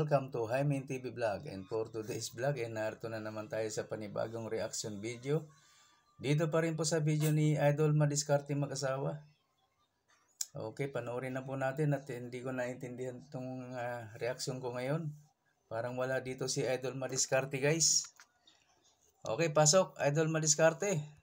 welcome to Jaime TV Vlog. And for today's vlog, narito na naman tayo sa panibagong reaction video. Dito pa rin po sa video ni Idol Madiskarte mag-asawa. Okay, panoorin na po natin at hindi ko naintindihan itong reaction ko ngayon. Parang wala dito si Idol Madiskarte, guys. Okay, pasok Idol Madiskarte.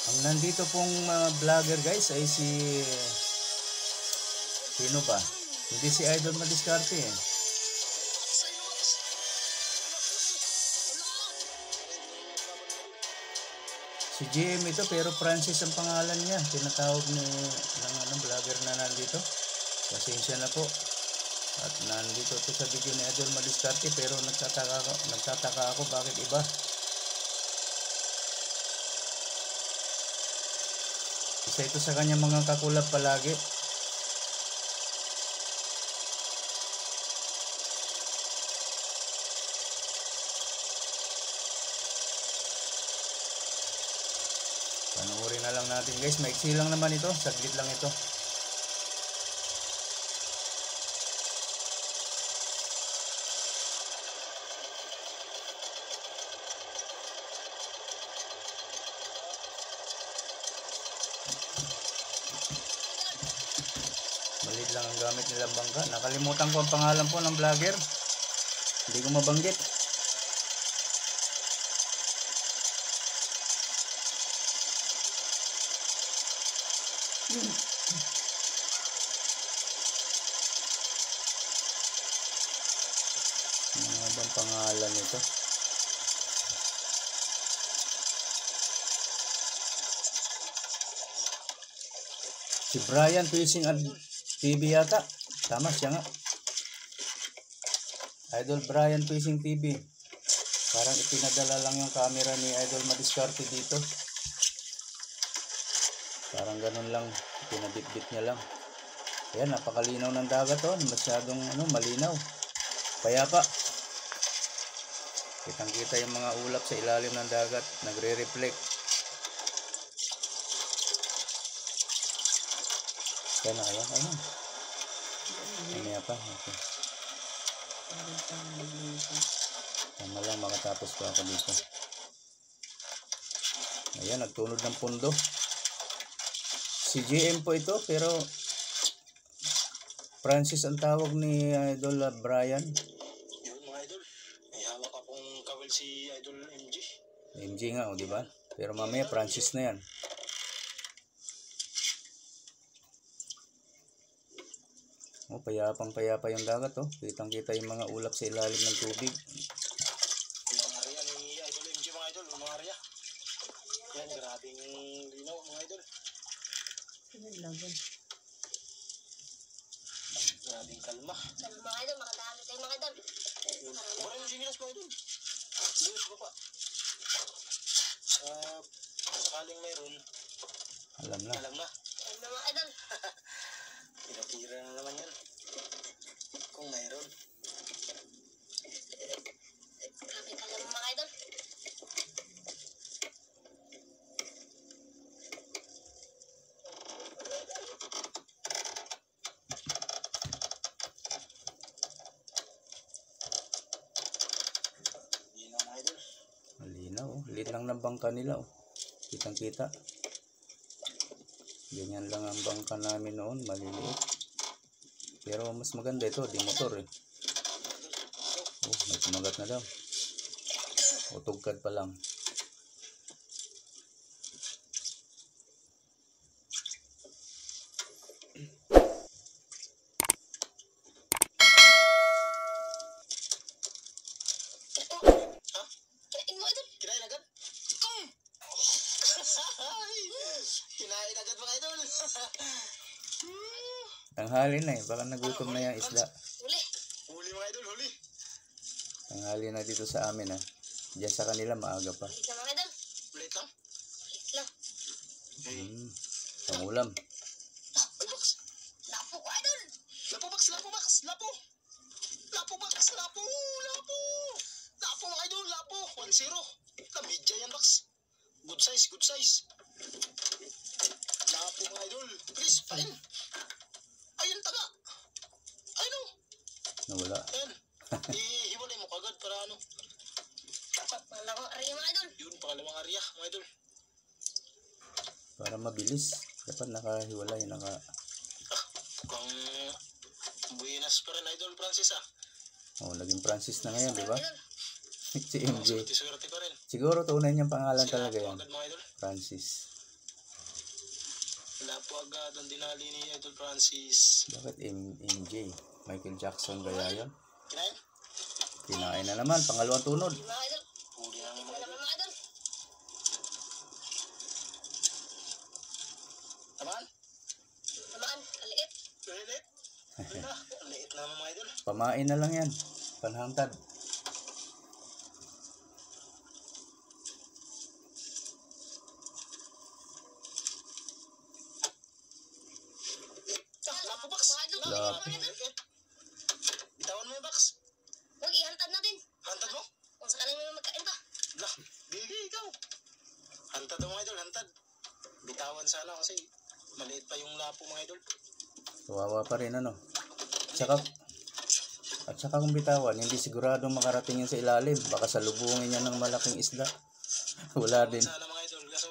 Ang nandito pong vlogger, guys, ay sino ba? Hindi si Idol Madiskarte eh. Si GM ito, pero Francis ang pangalan niya. Tinatawag ng vlogger na nandito. Pasensya na po. At nandito to sa video ni Idol Madiskarte, pero nagtataka ako bakit iba. Isa ito sa kanyang mga kakulab palagi. Panoorin na lang natin, guys. Maiksi lang naman ito. Saglit lang ito. Maliit lang ang gamit nilang bangka. Nakalimutan ko ang pangalan po ng vlogger. Hindi ko mabanggit. Ano bang pangalan nito? Si Brian Fishing TV yata. Tama siya nga. Idol Brian Fishing TV. Parang ipinadala lang yung camera ni Idol Madiskarte dito. Parang ganun lang. Pinabitbit niya lang. Ayan, napakalinaw ng dagat oh. Masyadong malinaw. Payapa. Kitang kita yung mga ulap sa ilalim ng dagat. Nagre-reflect. Kaya na kaya? Ano? Ano pa? Okay. Tama lang, makatapos pa ako dito. Ayan, nagtunod ng pundo. Si GM po ito, pero Francis ang tawag ni Idol Brian. Yun mga idol, may hawak akong kawil si Idol MG. MG nga, di ba? Pero mamaya Francis na yan. Oh, payapang-payapa yung dagat oh. Kitang-kita yung mga ulap sa ilalim ng tubig. Yung area ni Idol MG mga idol, yung area. Yan, grabing linaw mga idol. Grabing kalma. Sabi mga idol, makadami tayo mga idol. Wala yung sinilas mga idol. Diyos ko pa. Sakaling mayroon. Alam na. Alam na. Alam na mga idol. Pinatira na naman yan. Kung mayroon. Grabe kalam mga idol. Yun na mga idol. Malinaw oh. Liit lang ng bangka nila oh. Kitang-kita. Ganyan lang ang bangka namin noon, maliliit. Pero mas maganda ito, di motor eh. Oh, may kumagat na daw. O tugkad pa lang. Kinain mo idol. Kinain agad? Kinain agad mga idol. Tanghali na eh, baka nagutom na yung isda. Huli. Huli mga idol, huli. Tanghali na dito sa amin ha. Diyan sa kanila maaga pa. Ulit lang mga idol. Ulit lang. Ulit lang. Pangulam. Lapo, Max! Lapo! Lapo, Max! Lapo! Lapo! Lapo, mga idol! Lapo! 1-0. Kamidya yan, Max. Good size, good size. Lapo, mga idol. Please, pain. Ayun, taga. Ayun, oh. Nawala. Ayun. Ihiwalay mo kagad para ano. Pangalawang area mga idol. Yun, pangalawang area, mga idol. Para mabilis. Dapat nakahiwalay, Mukhang buenas pa rin, Idol Francis, ah. Oh, naging Francis na ngayon, di ba? Idol. Si MJ. Swerte pa rin. Siguro tunay niyang pangalan Sila talaga po yan. agad, mga idol. Francis. Wala po agad ang dinali ni Idol Francis. Bakit MJ? Michael Jackson kaya yan? Kinain? Kinain na naman. Pangalawang tunod. Mga idol. Huli na naman, Wala idol. pa mga idol. Tamaan? Tamaan. Kaliit. Liit? Wala. Ang liit naman, mga idol. Pamain na lang yan. Panhangtad. Lapo, Box. Mga idol. Lapo. Mga idol. Liit. Bitawan mo yung box. Huwag ihantad natin. Hantad mo? Kung sakaling may magkain pa. Lah, gigi ikaw. Hantad mo, mga idol, hantad. Bitawan sana kasi maliit pa yung lapo, mga idol. Kawawa pa rin ano. At saka kung bitawan, hindi siguradong makarating yun sa ilalim. Baka salubungin niya ng malaking isda. Wala din. Sana, mga idol, kaso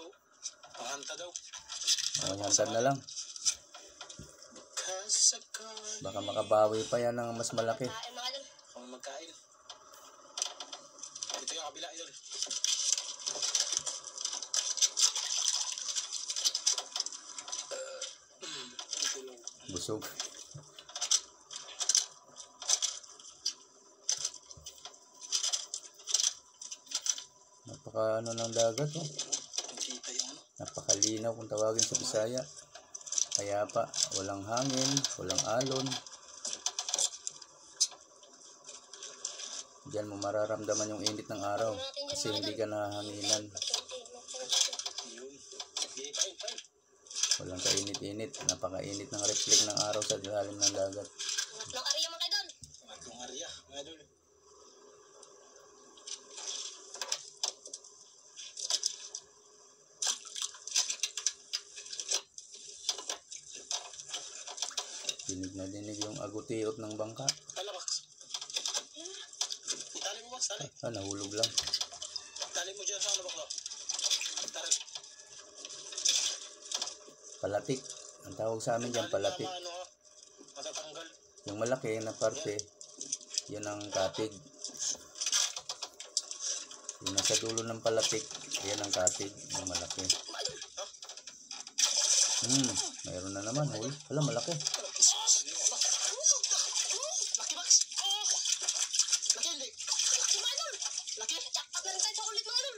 panghantad daw. Hantad na lang. Kasakali. Baka makabawi pa yan ng mas malaki. Kain mga idol. Kung magkain. Ito yung kabila, idol. Busog. Napaka ano ng dagat oh. Kita yung ano. Napakalinaw kung tawagin sa Bisaya. Kaya pa, walang hangin, walang alon. Diyan mo mararamdaman yung init ng araw kasi hindi ka nahanginan. Yun. Sige, kain. Walang kainit-init. Napakainit ng reflect ng araw sa ilalim ng dagat. Tatlong area mga idol. Pangatlong area, mga idol. Dinig na dinig yung agutiot ng bangka. Box. Itali mo, Box, tali. Nahulog lang. Tali mo dyan sa ano, Box, tali. Palatik. Ang tawag sa amin dyan, palatik. Ano, ha? Matatanggal. Yung malaki na parte, yun ang katig. Yung nasa dulo ng palatik, yan ang katig, yung malaki. Mayroon na naman. Uy, wala, malaki. Laki, Box. Laki, hindi. Laki mga idol. Laki. Jackpot na rin tayo sa ulit mga idol.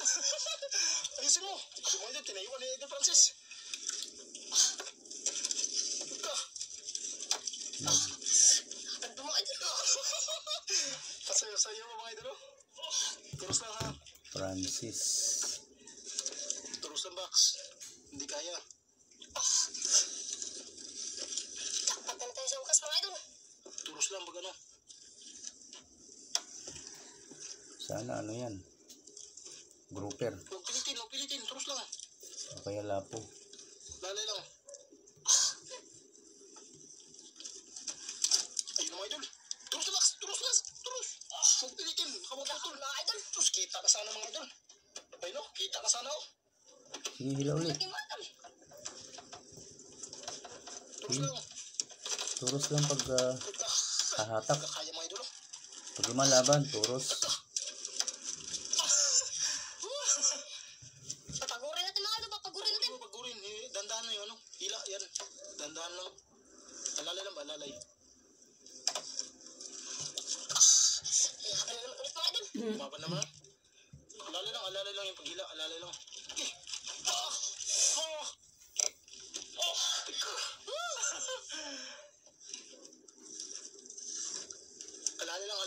Ayusin mo. Yung mga idol, tinaiwan ni Idol Francis. Tanto mga idol. Pasayo-sayo mo, mga idol. Turos lang, ha. Francis. Turos lang, Box. Hindi kaya. Jackpot na rin tayo sa wakas mga idol. Turos lang, pag ano. Sana ano yan? Grouper. Huwag pilitin. Turos lang. O kaya lapo. Lalay lang. Ayun, mga idol. Turos lang, Box. Turos. Huwag pilitin. Makapaputol. Mga idol. Turos, kita ka sana, mga idol. Ayun, no? Kita ka sana, oh. Sige, hila ulit. Lagi mga idol. Turos lang. Turos lang pag hahatak. Kaya, mga idol, oh. Pag lumalaban, turos. Papagurin natin mga idol. Papagurin natin. Pagurin. Dandahan na yung ano. Hila, yan. Dandahan lang. Alalay lang ba? Alalay. Laban na naman ulit mga idol. Umaban naman. Alalay lang yung paghila. Alalay lang. Okay.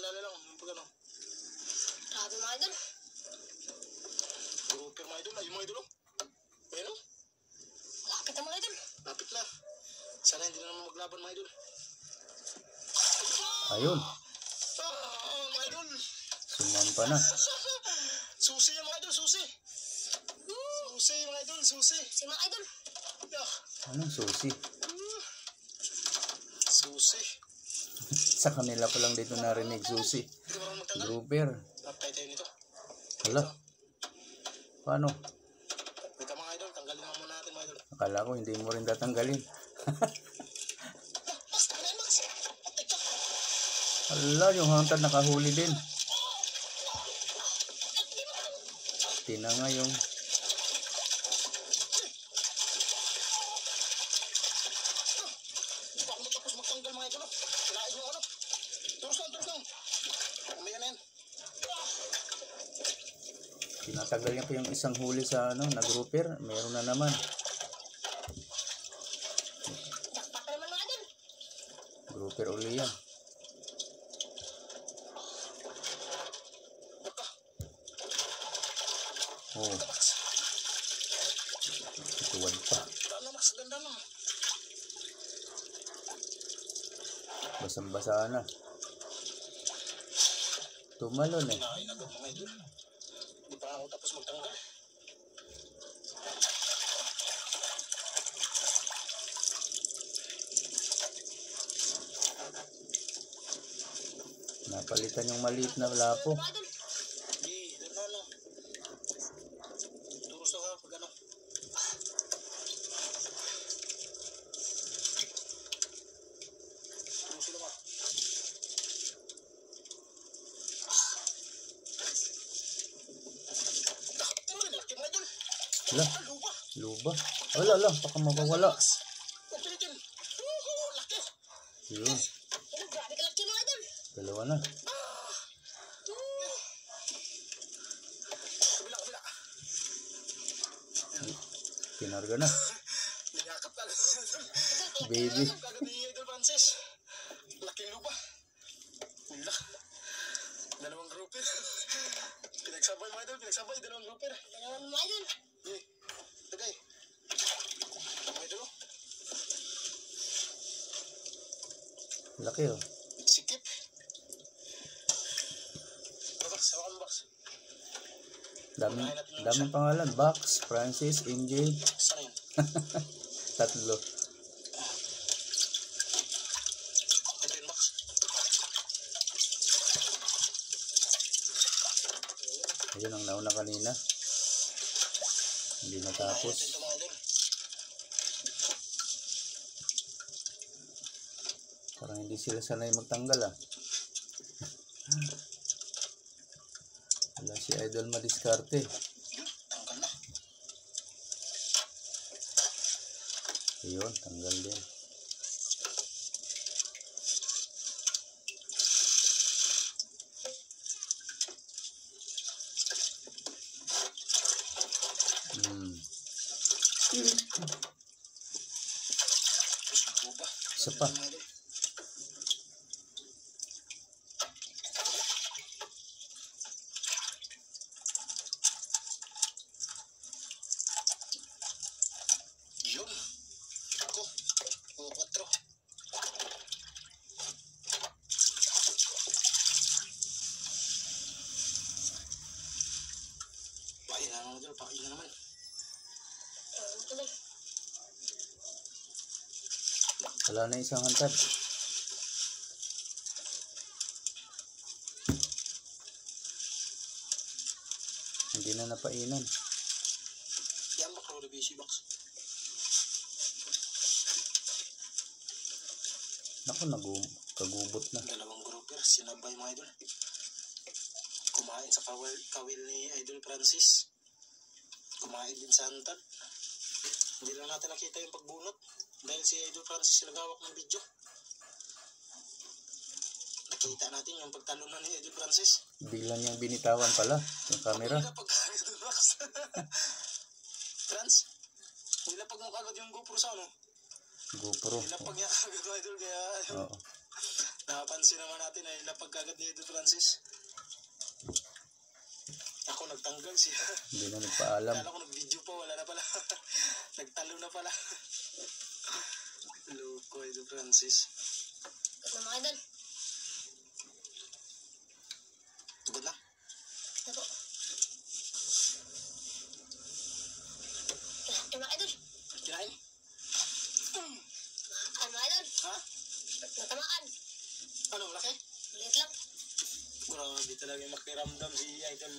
Alalay lang. Yung pag ano. Grabe mga idol. Grouper, mga idol. Ayun, mga idol, oh. Ayun, oh. Lapit na mga idol. Lapit na. Sana hindi na naman maglaban, mga idol. Ayun. Mga idol. Sumampa na. Susi yan mga idol, susi. Susi mga idol, susi. Si mga idol. Yeah. Anong susi? Susi. Sa kanila ko lang dito narinig susi. Hindi ko marunong magtanggal. Grouper. Tapay tayo nito. Hala. Paano? Wait lang mga idol, tanggalin lang muna natin mga idol. Akala ko hindi mo rin tatanggalin. Mas, tanggalin Max. Ito. Hala, yung hangtad nakahuli din. Tinanga yung... Hindi pa ako matapos magtanggal mga idol. Kinain yung ano. Turus lang, turus lang. Umaya na yan. Tinatagal niya pa yung isang huli sa ano, na grouper. Meron na naman. Jackpot na naman mga idol. Grouper uli yan. Oh, Max. tuwad pa. Ganda na Max, ganda na. Basang-basa na. Tumalon eh. Kinain agad mga idol. Hindi pa ako tapos magtanggal. Napalitan yung maliit na lapo. Mga idol. Hindi, ganda na. Turus lang ha, pag ano. Turus lang ha. Pero laki mga idol. Hala, Lupa. luba. Wala lang, baka mawawala. Huwag pilitin. Laki. Yun, Ano, grabe kalaki mga idol. dalawa na. Kabila, kabila. Kinarga na. Niyakap ka. Baby. Kagad ni Idol Francis. Laking lupa. Wala. Dalawang grouper. Pinagsabay mga idol, pinagsabay. Dalawang grouper. Dalawan mga idol. Hey, tagay. Mga idol, oh. Laki oh. Sikip. Box, hawakan mo box. Daming pangalan. Box, Francis, MJ. Saan yun? Tatlo. Ito yun, box. Ayun ang nauna kanina. Hindi natapos. Ito mga idol. Parang hindi sila sanay magtanggal ah. Wala si Idol madiskarte. Tanggal na. Ayun, tanggal din. Tapos ang lupa. Isa pa. Mga idol. Yun. Ako. O, 4. Pain na naman idol, pain na naman. Idol. Wala na isang hantad. Hindi na napainan. Yan ba Claudio BC box? Naku, kagubot na. Dalawang grouper, sinabay mga idol. Kumain sa kawil ni Idol Francis. Kumain din sa hantad. Hindi lang natin nakita yung pagbunot. Dahil si Idol Francis nagawak ng video. Nakita natin yung pagtalunan ni Idol Francis. Bigla niyang binitawan pala yung camera. Hindi na pagkagad yung box. Franz, nilapag mo kagad yung GoPro sa ano? GoPro. Nilapag niya kagad mga idol. Kaya Oo. napansin naman natin na nilapag kagad ni Idol Francis. Ako nagtanggal siya. Hindi na nagpaalam. Kala ko nag-video pa, wala na pala. Nagtalo na pala. Loko Idol Francis. Ano mga idol? mga idol. Kinain? Ano idol? Ha? Natamaan. Ano, laki? Maliit lang. Grabe talaga yung makiramdam si Idol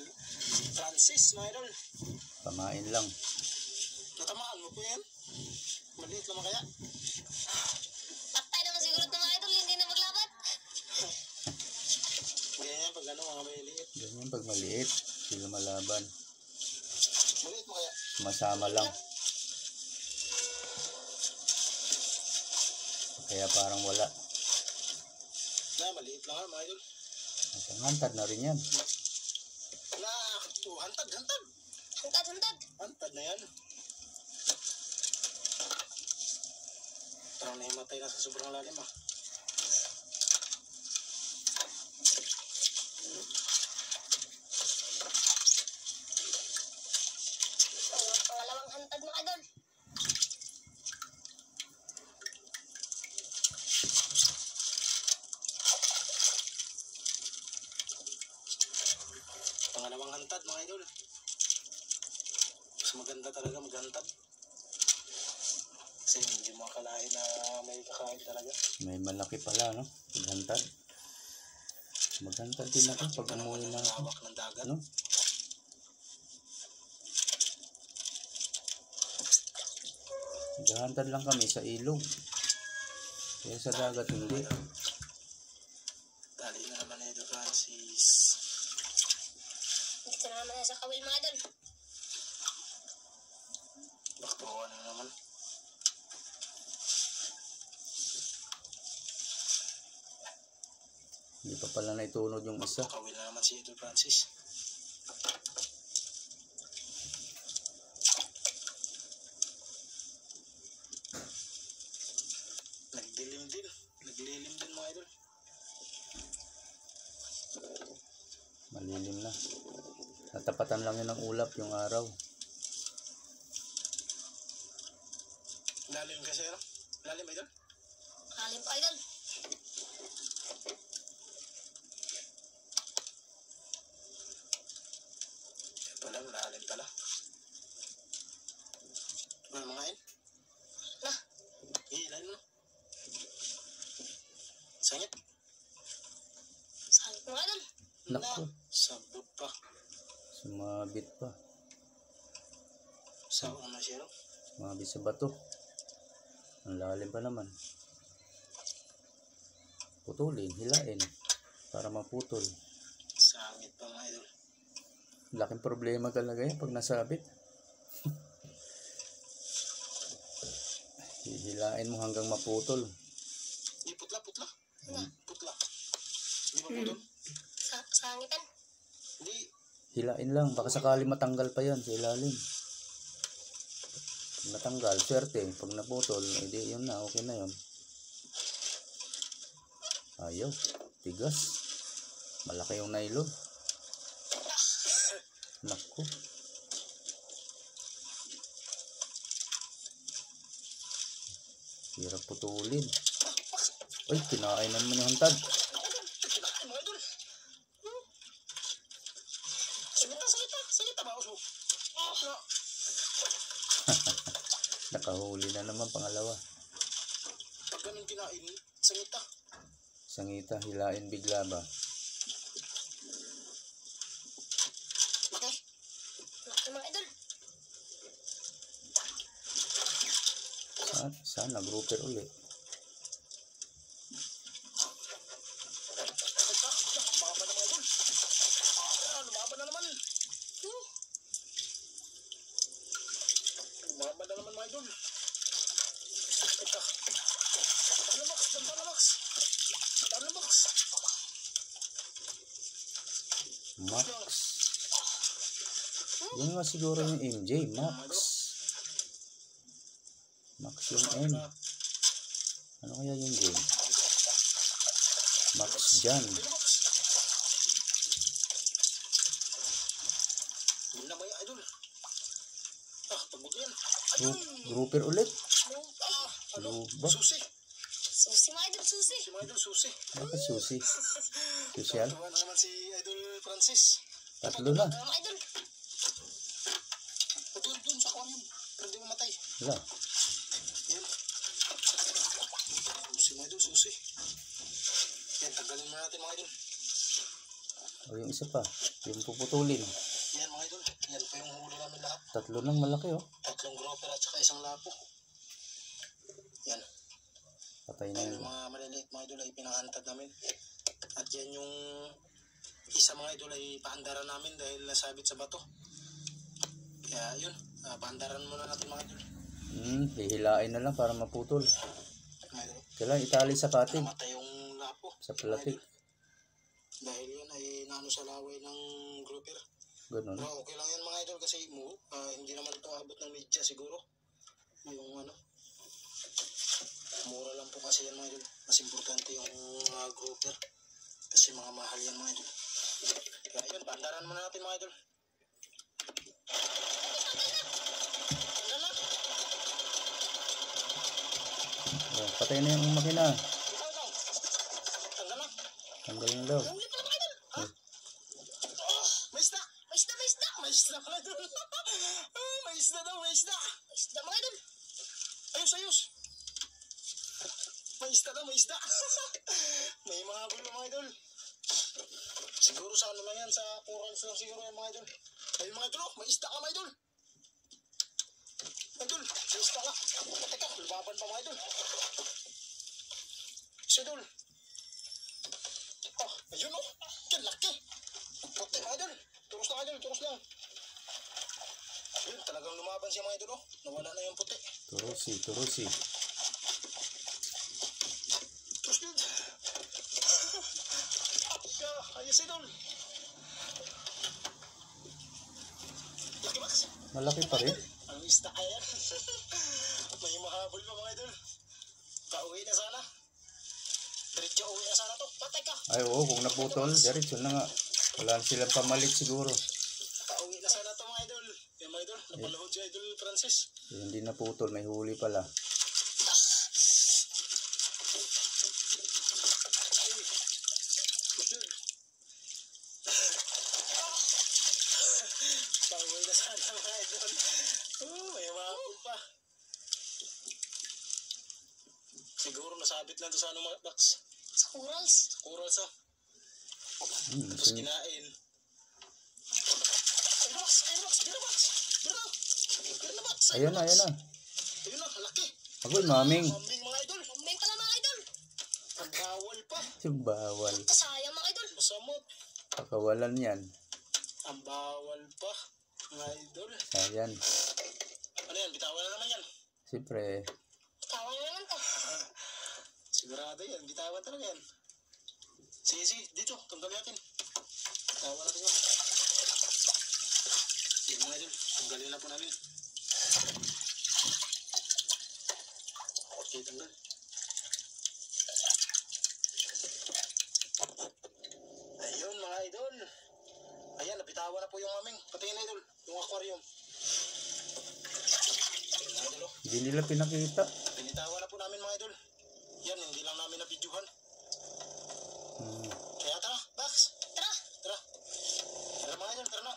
Francis, mga idol. Pamain lang. Natamaan mo po yan? Maliit naman kaya? Patay naman siguro ito mga idol. Hindi na maglaban. Ganyan pag ano, mga maliit. Ganyan pag maliit, sila malaban. Maliit mo kaya? Masama lang. Kaya parang wala. Na, maliit lang ha, mga idol. Hantad na rin yan. Na, hantad. Hantad. Hantad na yan. Parang nahimatay na sa sobrang lalim ah. Pangalawang hantad mga idol. Pangalawang hantad, mga idol. Mas maganda talaga maghantad. Kasi hindi mo akalain na may kakain talaga. May malaki pala, no? Paghantad. Maghantad din ako pag umuwi na ako. Hawak ng dagat. No? Maghantad lang kami sa ilog. Kaya sa dagat hindi. Dali na naman ito, Francis. Dito na naman sa kawil mga idol. Bakbawa na naman. Hindi pa pala naitunod yung isa. Kawil na naman si Idol Francis. Naglilim din mga idol. Malilim na. Natapatan lang yun ng ulap yung araw. Lalim kasi ano? Lalim idol? Lalim pa idol. Lalim pala. Ano mga yun? Nah, Lalim mo. Sangit. salit mga idol. Naku, Sabot pa. sumabit pa. Sa una siya no? Sumabit sa bato. Ang lalim pa naman. Putulin, hilain. Para maputol. Sangit pa mga idol. Laking problema talaga yan pag nasabit. Hihilain mo hanggang maputol. Di putla. Putla. Di ba putol? Sangitan. Hindi. Hilain lang, baka sakali matanggal pa yan sa ilalim. Pag natanggal, swerte. Pag naputol, edi yun na, okay na yun. Ayaw, tigas. Malaki yung nylon. Naku. Hirap putulin. Ay, kinain naman yung hantad. Kinain mga idol. Salita ba uso? No. Nakahuli na naman pangalawa. Pag ganun kinain, sangita. Sangita, hilain bigla ba? Okay. Laki mga idol. Sana grouper ulit. Lumaba na mga idol. Lumaba na naman. Lumaba na naman mga idol. Ito. Ano box? Ano box? Ano box? Max. Yun nga siguro yung MJ, Max. Max yung M. Ano kaya yung game? Max Jan. Ano box? Yun na ba yung idol? Pagod yan. Grouper ulit. Ano? Luba. Susi. Susi mga idol, susi. Si mga idol, susi. Bakit susi? Sosyal? Tuwa na naman si Idol Francis. Tatlo na. Mga idol. Doon sa aquarium. Pwede mamatay. Wala. Yan. Susi mga idol, susi. Yan, tanggalin mo natin mga idol. O yung isa pa. Yung puputulin. Yan mga idol. Yan po yung huli namin lahat. 3 lang malaki oh. 3 grouper at saka 1 lapo. Yan. Patay na Ayun, yun. mga maliliit mga idol ay pinahantad namin. At yan yung isa mga idol ay paandaran namin dahil nasabit sa bato. Kaya yun, paandaran muna natin mga idol. Hihilain na lang para maputol. Mga idol, Kailangan itali sa kating. namatay yung lapo. Sa palatik. Dahil yun ay naano sa laway ng grouper. Ganun. Pero okay lang yan mga idol kasi hindi naman ito abot ng media siguro. Yung ano, mura lang po kasi yan mga idol. Mas importante yung grouper. Kasi mga mahal yan mga idol. Kaya yun, paandaran muna natin mga idol. Tanggal na. Patay na yung makina. Ikaw. Tanggal na. Tanggal na daw. Huli pala mga idol. Ha? Oh, may isda. May isda, may isda. May isda mga idol. May isda daw, may isda. May isda mga idol. Ayos. May isda daw, may isda. May mga habol mga idol. Siguro sa ano lang yan, sa corals lang siguro yan mga idol. Ayun mga idol, may isda ka mga idol. Idol, may isda ka. Teka, lumaban pa mga idol. Isa idol. Oh, ayun oh. Yan, laki. Puti mga idol. Turos lang idol, turos lang. Ayun, talagang lumaban siya mga idol oh. Nawala na yung puti. Turusi. Turos lang. Ayos idol. Laki ba kasi? Malaki pa rin. Ang isda ayan. May mahabol pa mga idol. Pauwi na sana. Diretso uwi na sana to. Patay ka. Ay oo, kung naputol, diretso na nga. Wala silang pamalit siguro. Pauwi na sana to mga idol. Yan mga idol. Napalahod si Idol Francis. Hindi naputol, may huli pala. Pauwi na sana mga idol. May mahabol pa. Siguro nasabit lang to sa ano mga box. Sa corals. Corals ah. Tapos kinain. Ay box. Bira box. Bira na box. Ayan na. Ayun na, laki. Agoy, maming. Mambing mga idol. Mambing pala mga idol. Ang bawal pa. Yung bawal. Kasayang mga idol. Masamot. Pakawalan yan. Ang bawal pa. Mga idol. Ayan. Ano yan? Bitawan na naman yan. Siyempre, Tawa na naman to. Sigurado yan. Bitawan talaga yan. Sige. Dito. Tanggalin natin. Bitawan natin yan. Sige mga idol. Tanggalin na po namin. Okay, tanggal. Ayun mga idol. Ayan, nabitawan na po yung aming. Patingin na idol. Yung aquarium. Mga idol, oh. hindi nila pinakita. Binitawan na po namin mga idol. Yan, hindi lang namin nabidyohan. Kaya tara, Bax. Tara. Tara mga idol, tara na.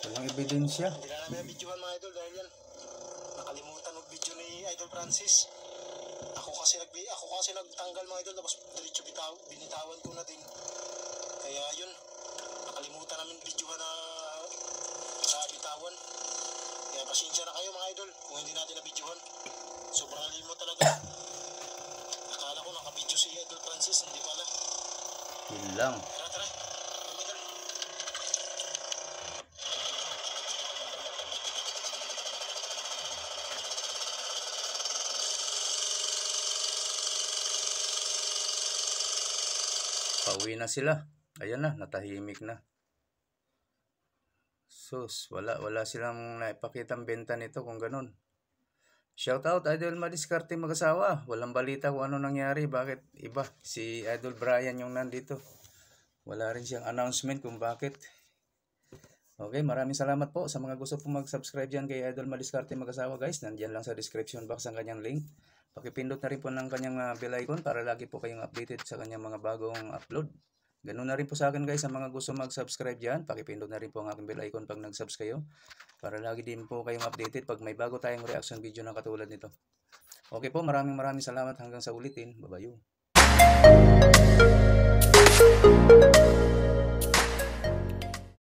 Walang ebidensya. Hindi na namin nabidyohan mga idol dahil yan. Nakalimutan mag-video ni Idol Francis. Ako kasi nagtanggal mga idol tapos diretso binitawan ko na din. Kaya yun, nakalimutan namin videohan na bitawan. Kaya pasensya na kayo mga idol kung hindi natin nabidyohan. Sobrang limot talaga. Akala ko nakabidyo si Idol Francis, hindi pala. Yun lang. Tara. Mga idol. Pauwi na sila. Ayan na, natahimik na. Sus, wala silang naipakitang benta nito kung ganun. Shoutout Idol Madiskarte mag-asawa. Walang balita kung ano nangyari. Bakit iba? Si Idol Brian yung nandito. Wala rin siyang announcement kung bakit. Okay, maraming salamat po sa mga gusto pong mag-subscribe dyan kay Idol Madiskarte mag-asawa guys. Nandiyan lang sa description box ang kanyang link. Pakipindot na rin po ng kanyang bell icon para lagi po kayong updated sa kanyang mga bagong upload. Ganun na rin po sa akin guys, sa mga gusto mag-subscribe dyan, pakipindot na rin po ang aking bell icon pag nag-subs kayo. Para lagi din po kayong updated pag may bago tayong reaction video na katulad nito. Okay po, maraming salamat hanggang sa ulitin. Bye-bye.